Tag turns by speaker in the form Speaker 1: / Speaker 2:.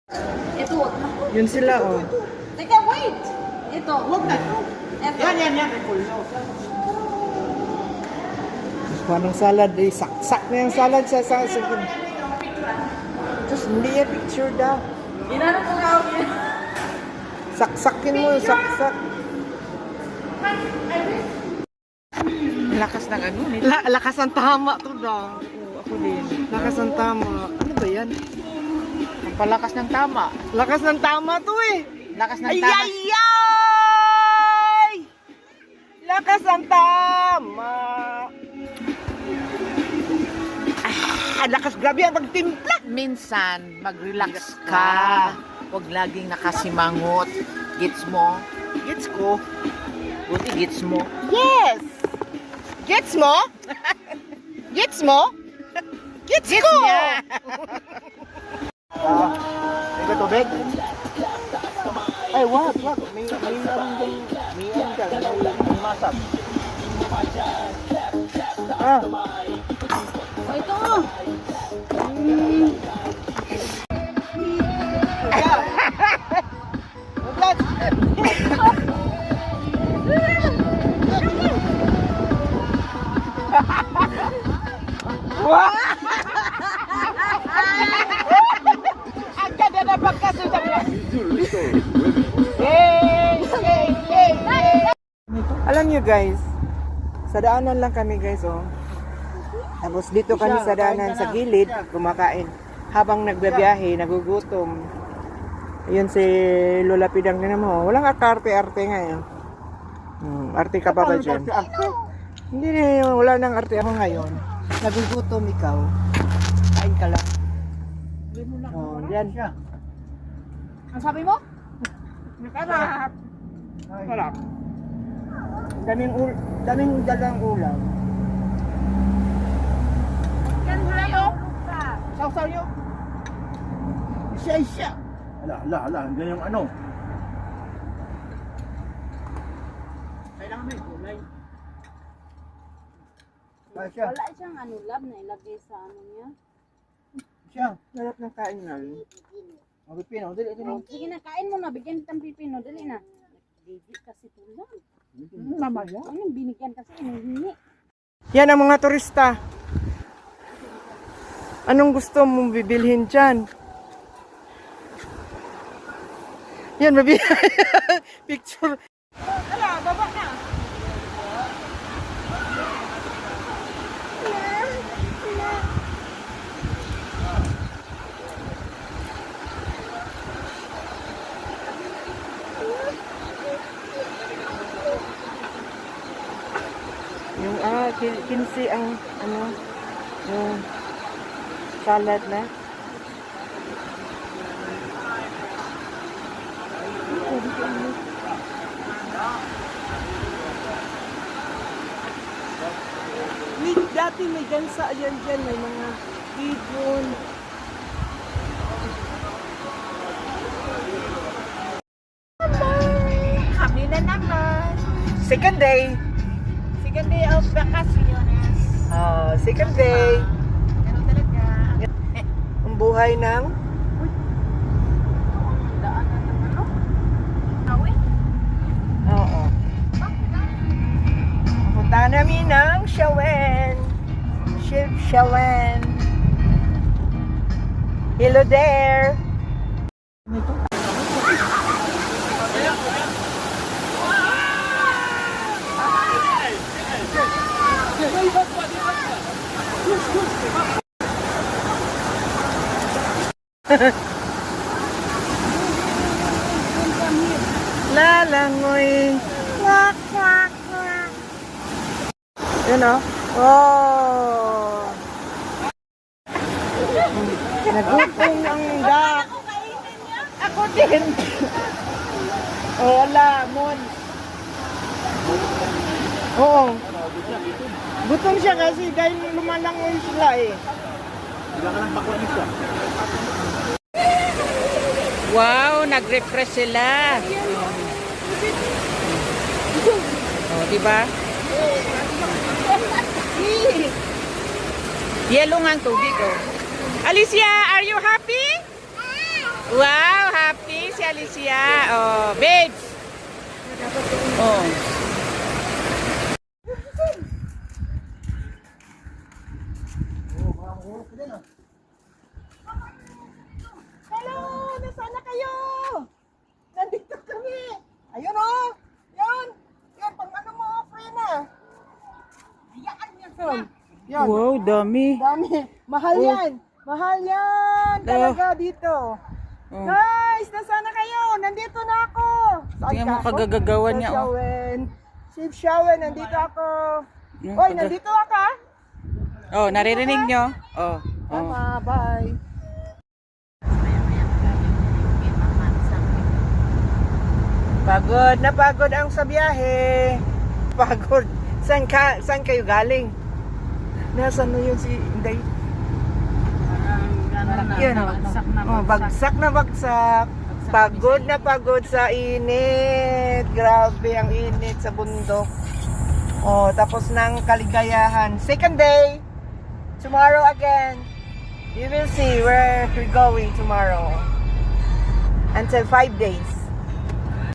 Speaker 1: Ito, wag na.
Speaker 2: Yun sila, oh.
Speaker 1: Teka, wait! Ito. Wag na. Ito.
Speaker 3: Yan.
Speaker 2: Kuha ng salad, eh. Saksak na yung salad sa sakit. Just hindi yung picture daw.
Speaker 1: Inanong ko nga ako yun.
Speaker 2: Saksakin mo, saksak.
Speaker 3: Lakas ng ano nito.
Speaker 2: Lakas ang tama to daw.
Speaker 3: Ako din.
Speaker 2: Lakas ang tama. Ano ba yan?
Speaker 3: Ang palakas ng tama.
Speaker 2: Lakas ng tama to eh.
Speaker 3: Lakas ng
Speaker 2: Ay,
Speaker 3: tama.
Speaker 2: ay, ay! Lakas ang tama. Lakas, grabe ang pagtimpla.
Speaker 3: Minsan, mag-relax ka. Huwag laging nakasimangot. Gets mo?
Speaker 2: Gets ko.
Speaker 3: Buti gets mo.
Speaker 2: Yes! Gets mo? Gets mo? Gets ko!
Speaker 3: niya.
Speaker 2: May tubig? Ay, wag. May masak. Ah.
Speaker 1: O, ito.
Speaker 2: Wah! Agad na napagkasutan mo. Alam nyo guys, sa daanan lang kami guys, oh. Tapos dito kami sa daanan sa gilid, kumakain. Habang nagbabiyahe, nagugutom. Ayun si Lola Pidang din mo. Walang arte-arte nga yun. Arte ka pa ba dyan? Hindi na, wala nang arte ako ngayon. Nagugutom ikaw. Kain ka lang. Oh, yan.
Speaker 1: Ang sabi mo?
Speaker 2: Nakarap. Nakarap. Daming dalang ulam.
Speaker 1: Yan hayo.
Speaker 2: Sausaw nyo. Siya.
Speaker 4: Ala, hanggang yung ano.
Speaker 2: Kailangan may gulay.
Speaker 4: Siya.
Speaker 1: Wala siyang ano, lab na ilagay sa ano niya.
Speaker 4: Siya.
Speaker 2: Sarap ng kain nga.
Speaker 4: Mabipino, dili.
Speaker 1: Sige na, kain mo na. Bigyan kitang pipino. Dali na. Baby kasi tulang.
Speaker 2: Mamaya.
Speaker 1: Anong binigyan kasi inuhingi.
Speaker 2: Yan ang mga turista. Anong gusto mong bibilhin dyan? Yan, picture.
Speaker 1: Hala, baba na.
Speaker 2: Yung 15 ang ano, yung salad na. Dati may gansa yan dyan, may mga ibon.
Speaker 3: Kami na naman.
Speaker 2: Second day.
Speaker 3: Second day of vacaciones.
Speaker 2: Oh, second day.
Speaker 3: Ganun talaga.
Speaker 2: Ang buhay ng
Speaker 1: Daanan ng ano? Awi?
Speaker 2: oo. Punta namin ng Shawen. Ship Shawen. Hello there. Lalangoy. Kwak, kwak, kwak. Yun o. Oh. Nagutom ang dak. Ako din. Oh, wala. Mon. Oo. Gutom siya kasi dahil lumalangoy sila eh.
Speaker 4: Bila ka lang pakuanis siya.
Speaker 3: Wow, nag-refresh sila. Oh, di ba? Yellow nga ang tubig, oh. Alicia, are you happy? Wow, happy si Alicia. Oh, babes. Oh.
Speaker 2: Hello! Nasaan na kayo? Nandito kami! Ayun oh! Yan! Yan, pang ano mo, free na! Yan! Yan!
Speaker 3: Wow, dami.
Speaker 2: Dami! Mahal
Speaker 3: Oh.
Speaker 2: yan! Mahal yan! Talaga dito!
Speaker 3: Oh.
Speaker 2: Guys! Nasaan na kayo? Nandito na ako! Saan
Speaker 3: Tingnan mo
Speaker 2: ka?
Speaker 3: kagagagawan
Speaker 2: Oh,
Speaker 3: niya, oh.
Speaker 2: Shawen. Chief Shawen, nandito ako!
Speaker 3: Yung
Speaker 2: Hoy,
Speaker 3: kaga-
Speaker 2: nandito ako ah!
Speaker 3: Oh, naririnig nyo? Oh. Oh.
Speaker 2: Tama, bye! Pagod na pagod ang sa biyahe. Pagod. Saan kayo galing? Nasaan mo yun si Inday? Yan o. Oh, bagsak na bagsak. Pagod na pagod sa init. Grabe ang init sa bundok. Oh, tapos ng kaligayahan. Second day. Tomorrow again. You will see where we're going tomorrow. Until 5 days.